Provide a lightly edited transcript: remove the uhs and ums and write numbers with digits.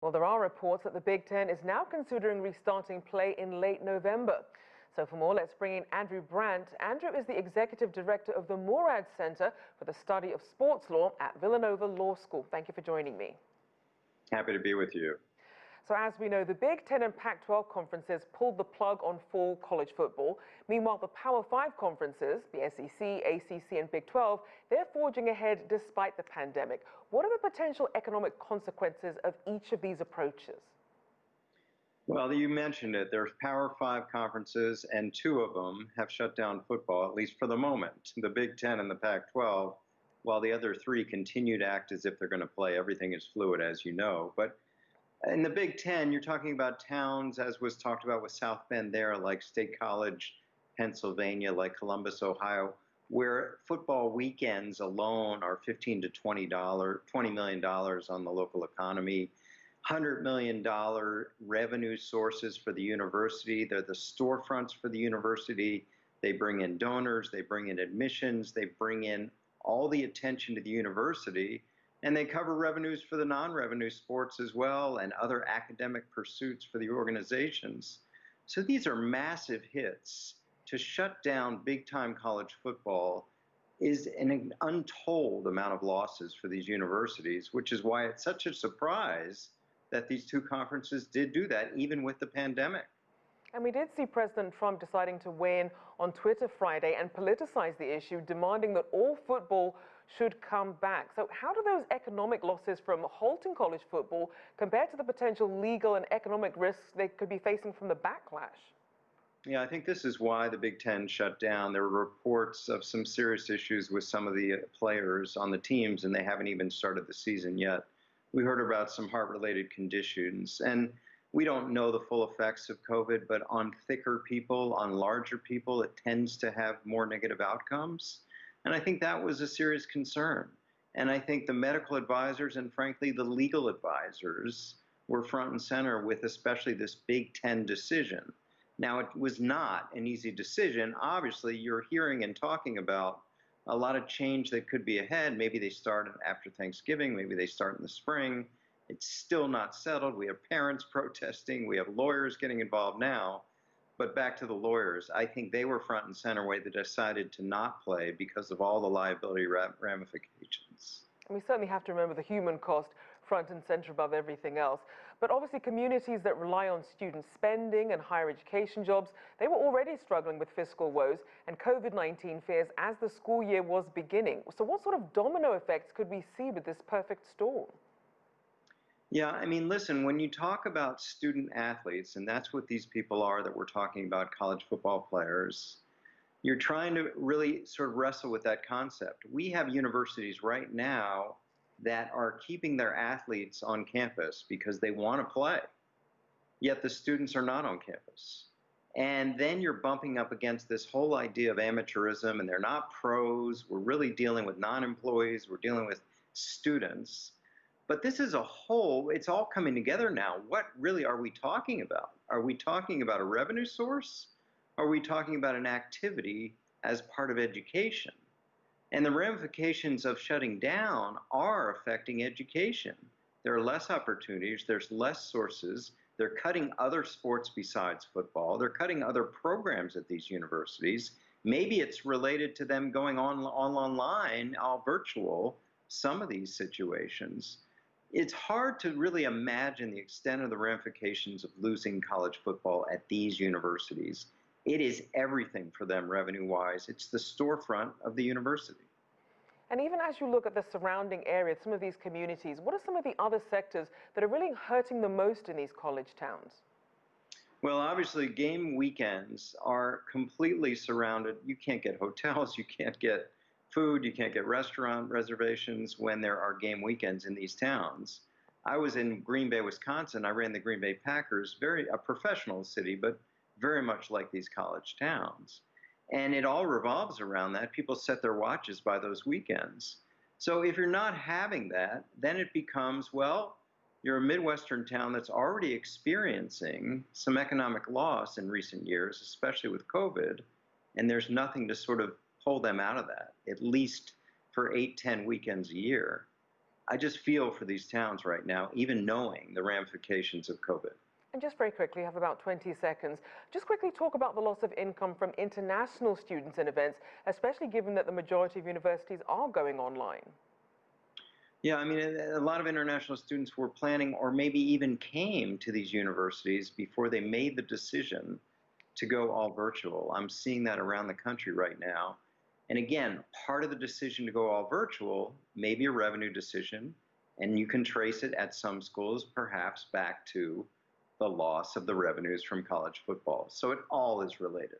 Well, there are reports that the Big Ten is now considering restarting play in late November. So for more, let's bring in Andrew Brandt. Andrew is the executive director of the Moorad Center for the study of sports law at Villanova Law School. Thank you for joining me. Happy to be with you. So as we know, the Big Ten and Pac-12 conferences pulled the plug on fall college football. Meanwhile, the Power 5 conferences, the SEC, ACC and Big 12, they're forging ahead despite the pandemic. What are the potential economic consequences of each of these approaches? Well, you mentioned it. There's Power 5 conferences, and two of them have shut down football, at least for the moment. The Big 10 and the Pac-12, while the other three continue to act as if they're going to play. Everything is fluid, as you know. But in the Big Ten, you're talking about towns, as was talked about with South Bend there, like State College, Pennsylvania, like Columbus, Ohio, where football weekends alone are $15 to $20 million on the local economy, $100 million revenue sources for the university. They're the storefronts for the university. They bring in donors, they bring in admissions, they bring in all the attention to the university. And they cover revenues for the non-revenue sports as well and other academic pursuits for the organizations. So these are massive hits. To shut down big-time college football is an untold amount of losses for these universities, which is why it's such a surprise that these two conferences did do that, even with the pandemic. And we did see President Trump deciding to weigh in on Twitter Friday and politicize the issue, demanding that all football should come back. So how do those economic losses from halting college football compare to the potential legal and economic risks they could be facing from the backlash? Yeah, I think this is why the Big Ten shut down. There were reports of some serious issues with some of the players on the teams, and they haven't even started the season yet. We heard about some heart-related conditions, and we don't know the full effects of COVID, but on thicker people, on larger people, it tends to have more negative outcomes. And I think that was a serious concern. And I think the medical advisors and frankly, the legal advisors were front and center with especially this Big Ten decision. Now, it was not an easy decision. Obviously, you're hearing and talking about a lot of change that could be ahead. Maybe they start after Thanksgiving, maybe they start in the spring. It's still not settled. We have parents protesting. We have lawyers getting involved now. But back to the lawyers, I think they were front and center when they decided to not play because of all the liability ramifications. And we certainly have to remember the human cost front and center above everything else. But obviously communities that rely on student spending and higher education jobs, they were already struggling with fiscal woes and COVID-19 fears as the school year was beginning. So what sort of domino effects could we see with this perfect storm? Yeah, I mean, listen, when you talk about student athletes, and that's what these people are that we're talking about, college football players, you're trying to really sort of wrestle with that concept. We have universities right now that are keeping their athletes on campus because they want to play, yet the students are not on campus. And then you're bumping up against this whole idea of amateurism, and they're not pros. We're really dealing with non-employees. We're dealing with students. But this is a whole, it's all coming together now. What really are we talking about? Are we talking about a revenue source? Are we talking about an activity as part of education? And the ramifications of shutting down are affecting education. There are less opportunities, there's less sources. They're cutting other sports besides football. They're cutting other programs at these universities. Maybe it's related to them going online, all virtual, some of these situations. It's hard to really imagine the extent of the ramifications of losing college football at these universities. It is everything for them revenue-wise. It's the storefront of the university. And even as you look at the surrounding areas, some of these communities, what are some of the other sectors that are really hurting the most in these college towns? Well, obviously, game weekends are completely surrounded. You can't get hotels, you can't get food, you can't get restaurant reservations when there are game weekends in these towns. I was in Green Bay, Wisconsin. I ran the Green Bay Packers, a professional city, but very much like these college towns. And it all revolves around that. People set their watches by those weekends. So if you're not having that, then it becomes, well, you're a Midwestern town that's already experiencing some economic loss in recent years, especially with COVID, and there's nothing to sort of pull them out of that, at least for 8, 10 weekends a year. I just feel for these towns right now, even knowing the ramifications of COVID. And just very quickly, have about 20 seconds. Just quickly talk about the loss of income from international students and events, especially given that the majority of universities are going online. Yeah, I mean, a lot of international students were planning or maybe even came to these universities before they made the decision to go all virtual. I'm seeing that around the country right now. And again, part of the decision to go all virtual may be a revenue decision, and you can trace it at some schools perhaps back to the loss of the revenues from college football. So it all is related.